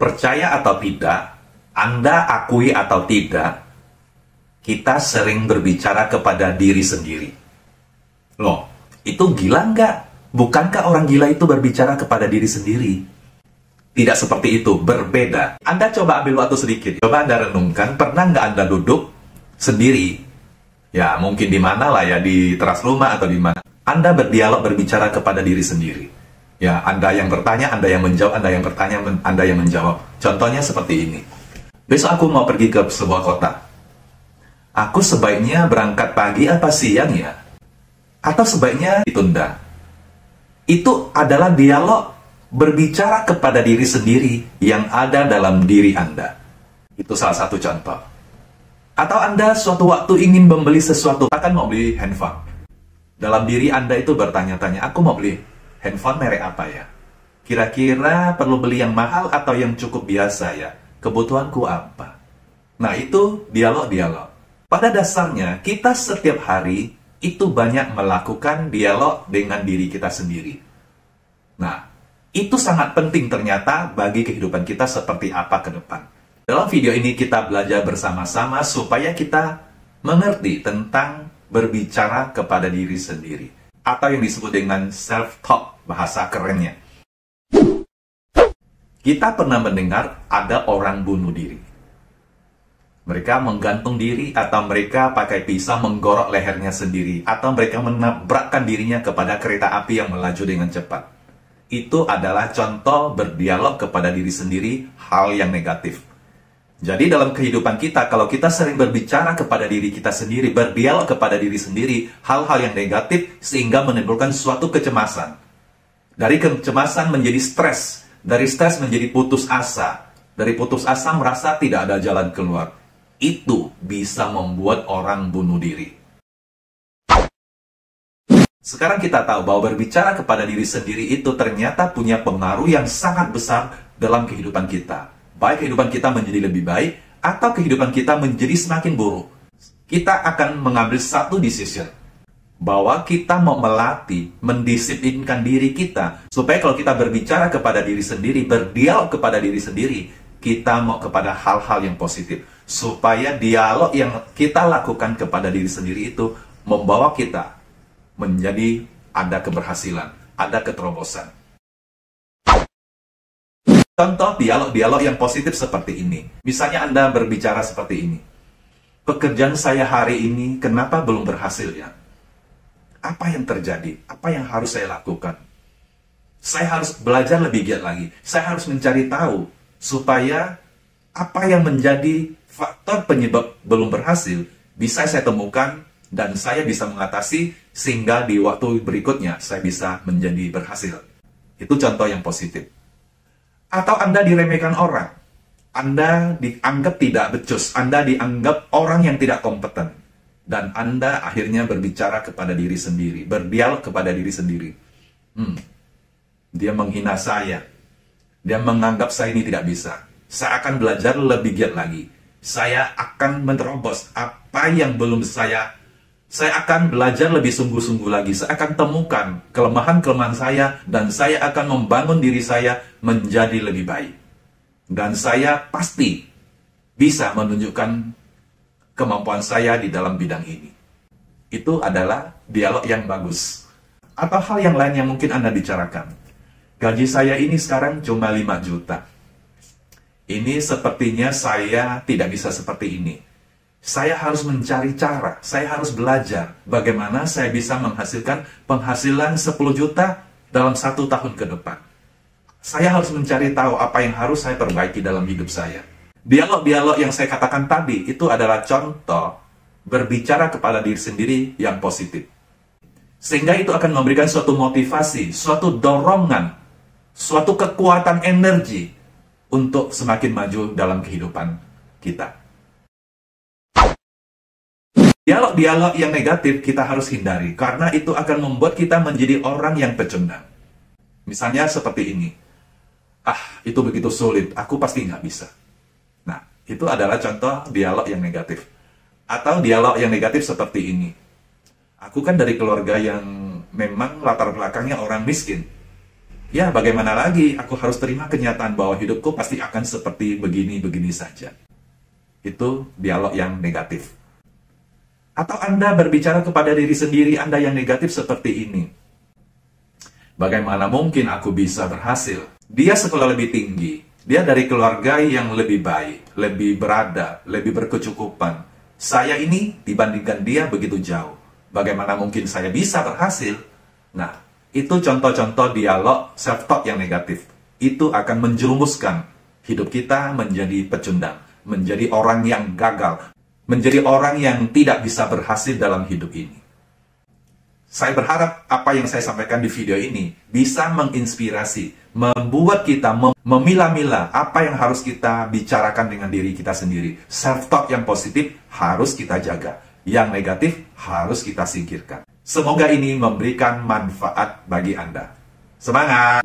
Percaya atau tidak, Anda akui atau tidak, kita sering berbicara kepada diri sendiri. Loh, itu gila nggak? Bukankah orang gila itu berbicara kepada diri sendiri? Tidak seperti itu, berbeda. Anda coba ambil waktu sedikit. Coba Anda renungkan, pernah nggak Anda duduk sendiri? Ya, mungkin di mana lah ya, di teras rumah atau di mana. Anda berdialog, berbicara kepada diri sendiri. Ya, Anda yang bertanya, Anda yang menjawab, Anda yang bertanya, Anda yang menjawab. Contohnya seperti ini. Besok aku mau pergi ke sebuah kota. Aku sebaiknya berangkat pagi apa siang ya? Atau sebaiknya ditunda? Itu adalah dialog berbicara kepada diri sendiri yang ada dalam diri Anda. Itu salah satu contoh. Atau Anda suatu waktu ingin membeli sesuatu, akan mau beli handphone. Dalam diri Anda itu bertanya-tanya, aku mau beli handphone merek apa ya? Kira-kira perlu beli yang mahal atau yang cukup biasa ya? Kebutuhanku apa? Nah, itu dialog-dialog. Pada dasarnya, kita setiap hari itu banyak melakukan dialog dengan diri kita sendiri. Nah, itu sangat penting ternyata bagi kehidupan kita seperti apa ke depan. Dalam video ini kita belajar bersama-sama supaya kita mengerti tentang berbicara kepada diri sendiri. Atau yang disebut dengan self-talk, bahasa kerennya. Kita pernah mendengar ada orang bunuh diri. Mereka menggantung diri atau mereka pakai pisau menggorok lehernya sendiri. Atau mereka menabrakkan dirinya kepada kereta api yang melaju dengan cepat. Itu adalah contoh berdialog kepada diri sendiri, hal yang negatif. Jadi dalam kehidupan kita, kalau kita sering berbicara kepada diri kita sendiri, berdialog kepada diri sendiri, hal-hal yang negatif sehingga menimbulkan suatu kecemasan. Dari kecemasan menjadi stres, dari stres menjadi putus asa, dari putus asa merasa tidak ada jalan keluar. Itu bisa membuat orang bunuh diri. Sekarang kita tahu bahwa berbicara kepada diri sendiri itu ternyata punya pengaruh yang sangat besar dalam kehidupan kita. Baik kehidupan kita menjadi lebih baik, atau kehidupan kita menjadi semakin buruk. Kita akan mengambil satu decision. Bahwa kita mau melatih, mendisiplinkan diri kita. Supaya kalau kita berbicara kepada diri sendiri, berdialog kepada diri sendiri, kita mau kepada hal-hal yang positif. Supaya dialog yang kita lakukan kepada diri sendiri itu membawa kita menjadi ada keberhasilan, ada keterobosan. Contoh dialog-dialog yang positif seperti ini. Misalnya Anda berbicara seperti ini. Pekerjaan saya hari ini kenapa belum berhasil ya? Apa yang terjadi? Apa yang harus saya lakukan? Saya harus belajar lebih giat lagi. Saya harus mencari tahu supaya apa yang menjadi faktor penyebab belum berhasil bisa saya temukan dan saya bisa mengatasi sehingga di waktu berikutnya saya bisa menjadi berhasil. Itu contoh yang positif. Atau Anda diremehkan orang, Anda dianggap tidak becus, Anda dianggap orang yang tidak kompeten, dan Anda akhirnya berbicara kepada diri sendiri, berdialog kepada diri sendiri. Dia menghina saya, dia menganggap saya ini tidak bisa. Saya akan belajar lebih giat lagi. Saya akan menerobos apa yang belum saya akan belajar lebih sungguh-sungguh lagi. Saya akan temukan kelemahan-kelemahan saya dan saya akan membangun diri saya menjadi lebih baik. Dan saya pasti bisa menunjukkan kemampuan saya di dalam bidang ini. Itu adalah dialog yang bagus. Atau hal yang lain yang mungkin Anda bicarakan. Gaji saya ini sekarang cuma 5 juta. Ini sepertinya saya tidak bisa seperti ini. Saya harus mencari cara, saya harus belajar bagaimana saya bisa menghasilkan penghasilan 10 juta dalam 1 tahun ke depan. Saya harus mencari tahu apa yang harus saya perbaiki dalam hidup saya. Dialog-dialog yang saya katakan tadi itu adalah contoh berbicara kepada diri sendiri yang positif. Sehingga itu akan memberikan suatu motivasi, suatu dorongan, suatu kekuatan energi untuk semakin maju dalam kehidupan kita. Dialog-dialog yang negatif kita harus hindari, karena itu akan membuat kita menjadi orang yang pecundang. Misalnya seperti ini, itu begitu sulit, aku pasti nggak bisa. Nah, itu adalah contoh dialog yang negatif. Atau dialog yang negatif seperti ini, aku kan dari keluarga yang memang latar belakangnya orang miskin. Ya, bagaimana lagi? Aku harus terima kenyataan bahwa hidupku pasti akan seperti begini-begini saja. Itu dialog yang negatif. Atau Anda berbicara kepada diri sendiri Anda yang negatif seperti ini. Bagaimana mungkin aku bisa berhasil? Dia sekolah lebih tinggi. Dia dari keluarga yang lebih baik, lebih beradab, lebih berkecukupan. Saya ini dibandingkan dia begitu jauh. Bagaimana mungkin saya bisa berhasil? Nah, itu contoh-contoh dialog self-talk yang negatif. Itu akan menjerumuskan hidup kita menjadi pecundang, menjadi orang yang gagal, menjadi orang yang tidak bisa berhasil dalam hidup ini. Saya berharap apa yang saya sampaikan di video ini bisa menginspirasi, membuat kita memilah-milah apa yang harus kita bicarakan dengan diri kita sendiri. Self-talk yang positif harus kita jaga, yang negatif harus kita singkirkan. Semoga ini memberikan manfaat bagi Anda. Semangat!